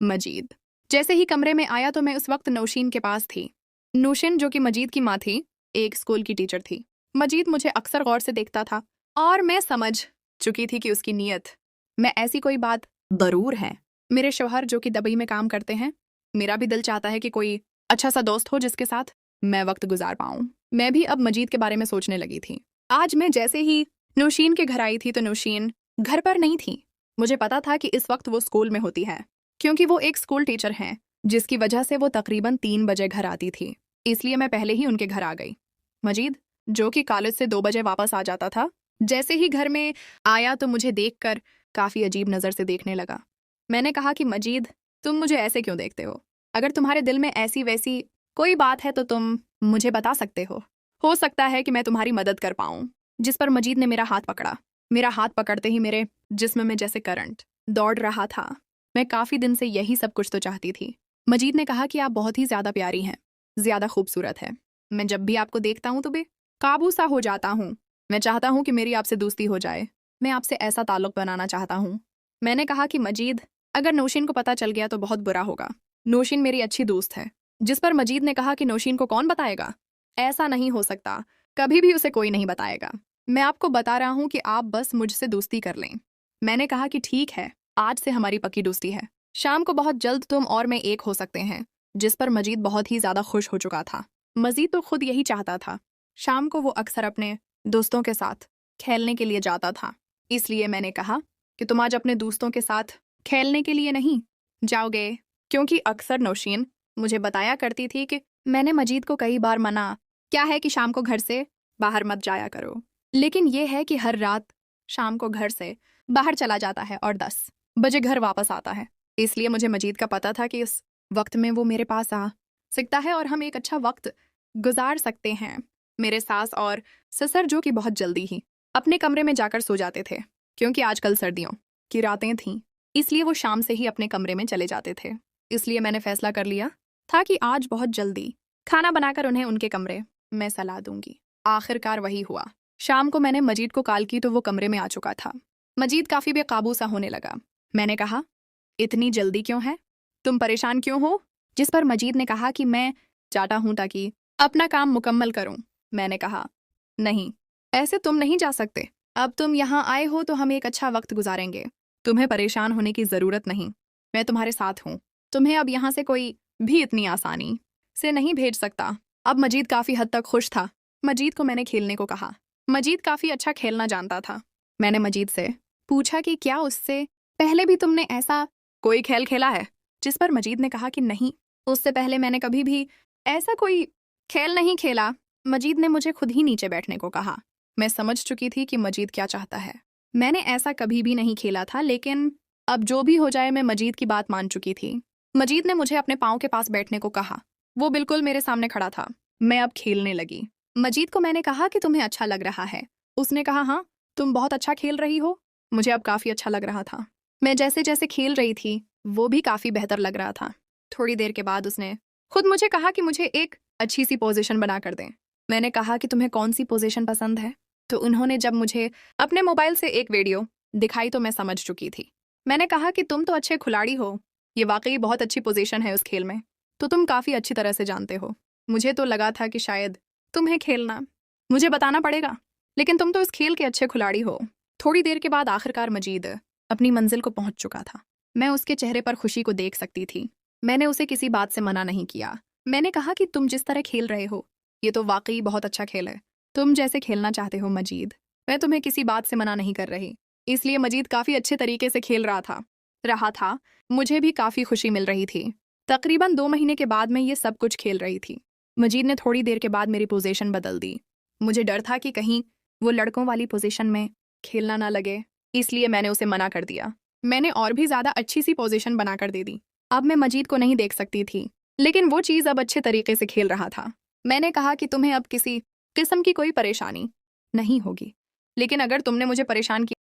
मजीद। जैसे ही कमरे में आया तो मैं उस वक्त नौशीन के पास थी। नौशीन, जो कि मजीद की माँ थी, एक स्कूल की टीचर थी। मजीद मुझे अक्सर गौर से देखता था और मैं समझ चुकी थी कि उसकी नीयत में ऐसी कोई बात ज़रूर है। मेरे शौहर, जो कि दुबई में काम करते हैं, मेरा भी दिल चाहता है कि कोई अच्छा सा दोस्त हो जिसके साथ मैं वक्त गुजार पाऊँ। मैं भी अब मजीद के बारे में सोचने लगी थी। आज मैं जैसे ही नौशीन के घर आई थी तो नौशीन घर पर नहीं थी। मुझे पता था कि इस वक्त वो स्कूल में होती है, क्योंकि वो एक स्कूल टीचर हैं, जिसकी वजह से वो तकरीबन 3 बजे घर आती थी। इसलिए मैं पहले ही उनके घर आ गई। मजीद, जो कि कॉलेज से 2 बजे वापस आ जाता था, जैसे ही घर में आया तो मुझे देखकर काफ़ी अजीब नज़र से देखने लगा। मैंने कहा कि मजीद, तुम मुझे ऐसे क्यों देखते हो? अगर तुम्हारे दिल में ऐसी वैसी कोई बात है तो तुम मुझे बता सकते हो सकता है कि मैं तुम्हारी मदद कर पाऊँ। जिस पर मजीद ने मेरा हाथ पकड़ा। मेरा हाथ पकड़ते ही मेरे जिस्म में जैसे करंट दौड़ रहा था। मैं काफ़ी दिन से यही सब कुछ तो चाहती थी। मजीद ने कहा कि आप बहुत ही ज़्यादा प्यारी हैं, ज़्यादा खूबसूरत है। मैं जब भी आपको देखता हूँ तो बेकाबू सा हो जाता हूँ। मैं चाहता हूँ कि मेरी आपसे दोस्ती हो जाए। मैं आपसे ऐसा ताल्लुक़ बनाना चाहता हूँ। मैंने कहा कि मजीद, अगर नौशीन को पता चल गया तो बहुत बुरा होगा। नौशीन मेरी अच्छी दोस्त है। जिस पर मजीद ने कहा कि नौशीन को कौन बताएगा? ऐसा नहीं हो सकता, कभी भी उसे कोई नहीं बताएगा। मैं आपको बता रहा हूँ कि आप बस मुझसे दोस्ती कर लें। मैंने कहा कि ठीक है, आज से हमारी पक्की दोस्ती है। शाम को बहुत जल्द तुम और मैं एक हो सकते हैं। जिस पर मजीद बहुत ही ज़्यादा खुश हो चुका था। मजीद तो खुद यही चाहता था। शाम को वो अक्सर अपने दोस्तों के साथ खेलने के लिए जाता था। इसलिए मैंने कहा कि तुम आज अपने दोस्तों के साथ खेलने के लिए नहीं जाओगे, क्योंकि अक्सर नौशीन मुझे बताया करती थी कि मैंने मजीद को कई बार मना क्या है कि शाम को घर से बाहर मत जाया करो, लेकिन ये है कि हर रात शाम को घर से बाहर चला जाता है और 10 बजे घर वापस आता है। इसलिए मुझे मजीद का पता था कि इस वक्त में वो मेरे पास आ सकता है और हम एक अच्छा वक्त गुजार सकते हैं। मेरे सास और ससुर, जो कि बहुत जल्दी ही अपने कमरे में जाकर सो जाते थे, क्योंकि आजकल सर्दियों की रातें थीं, इसलिए वो शाम से ही अपने कमरे में चले जाते थे। इसलिए मैंने फैसला कर लिया था कि आज बहुत जल्दी खाना बनाकर उन्हें उनके कमरे में सला दूंगी। आखिरकार वही हुआ। शाम को मैंने मजीद को कॉल की तो वो कमरे में आ चुका था। मजीद काफ़ी बेकाबू सा होने लगा। मैंने कहा, इतनी जल्दी क्यों है? तुम परेशान क्यों हो? जिस पर मजीद ने कहा कि मैं जाता हूँ ताकि अपना काम मुकम्मल करूँ। मैंने कहा, नहीं, ऐसे तुम नहीं जा सकते। अब तुम यहाँ आए हो तो हम एक अच्छा वक्त गुजारेंगे। तुम्हें परेशान होने की ज़रूरत नहीं। मैं तुम्हारे साथ हूँ। तुम्हें अब यहाँ से कोई भी इतनी आसानी से नहीं भेज सकता। अब मजीद काफ़ी हद तक खुश था। मजीद को मैंने खेलने को कहा। मजीद काफ़ी अच्छा खेलना जानता था। मैंने मजीद से पूछा कि क्या उससे पहले भी तुमने ऐसा कोई खेल खेला है? जिस पर मजीद ने कहा कि नहीं, उससे पहले मैंने कभी भी ऐसा कोई खेल नहीं खेला। मजीद ने मुझे खुद ही नीचे बैठने को कहा। मैं समझ चुकी थी कि मजीद क्या चाहता है। मैंने ऐसा कभी भी नहीं खेला था, लेकिन अब जो भी हो जाए मैं मजीद की बात मान चुकी थी। मजीद ने मुझे अपने पाँव के पास बैठने को कहा। वो बिल्कुल मेरे सामने खड़ा था। मैं अब खेलने लगी। मजीद को मैंने कहा कि तुम्हें अच्छा लग रहा है। उसने कहा, हाँ, तुम बहुत अच्छा खेल रही हो। मुझे अब काफ़ी अच्छा लग रहा था। मैं जैसे जैसे खेल रही थी वो भी काफ़ी बेहतर लग रहा था। थोड़ी देर के बाद उसने खुद मुझे कहा कि मुझे एक अच्छी सी पोजीशन बना कर दें। मैंने कहा कि तुम्हें कौन सी पोजीशन पसंद है? तो उन्होंने जब मुझे अपने मोबाइल से एक वीडियो दिखाई तो मैं समझ चुकी थी। मैंने कहा कि तुम तो अच्छे खिलाड़ी हो। ये वाकई बहुत अच्छी पोजीशन है उस खेल में। तो तुम काफ़ी अच्छी तरह से जानते हो। मुझे तो लगा था कि शायद तुम्हें खेलना मुझे बताना पड़ेगा, लेकिन तुम तो इस खेल के अच्छे खिलाड़ी हो। थोड़ी देर के बाद आखिरकार मजीद अपनी मंजिल को पहुंच चुका था। मैं उसके चेहरे पर खुशी को देख सकती थी। मैंने उसे किसी बात से मना नहीं किया। मैंने कहा कि तुम जिस तरह खेल रहे हो ये तो वाकई बहुत अच्छा खेल है। तुम जैसे खेलना चाहते हो मजीद, मैं तुम्हें किसी बात से मना नहीं कर रही। इसलिए मजीद काफ़ी अच्छे तरीके से खेल रहा था। मुझे भी काफ़ी खुशी मिल रही थी। तकरीबन 2 महीने के बाद मैं ये सब कुछ खेल रही थी। मजीद ने थोड़ी देर के बाद मेरी पोजीशन बदल दी। मुझे डर था कि कहीं वो लड़कों वाली पोजीशन में खेलना ना लगे, इसलिए मैंने उसे मना कर दिया। मैंने और भी ज़्यादा अच्छी सी पोजीशन बनाकर दे दी। अब मैं मजीद को नहीं देख सकती थी, लेकिन वो चीज़ अब अच्छे तरीके से खेल रहा था। मैंने कहा कि तुम्हें अब किसी किस्म की कोई परेशानी नहीं होगी, लेकिन अगर तुमने मुझे परेशान किया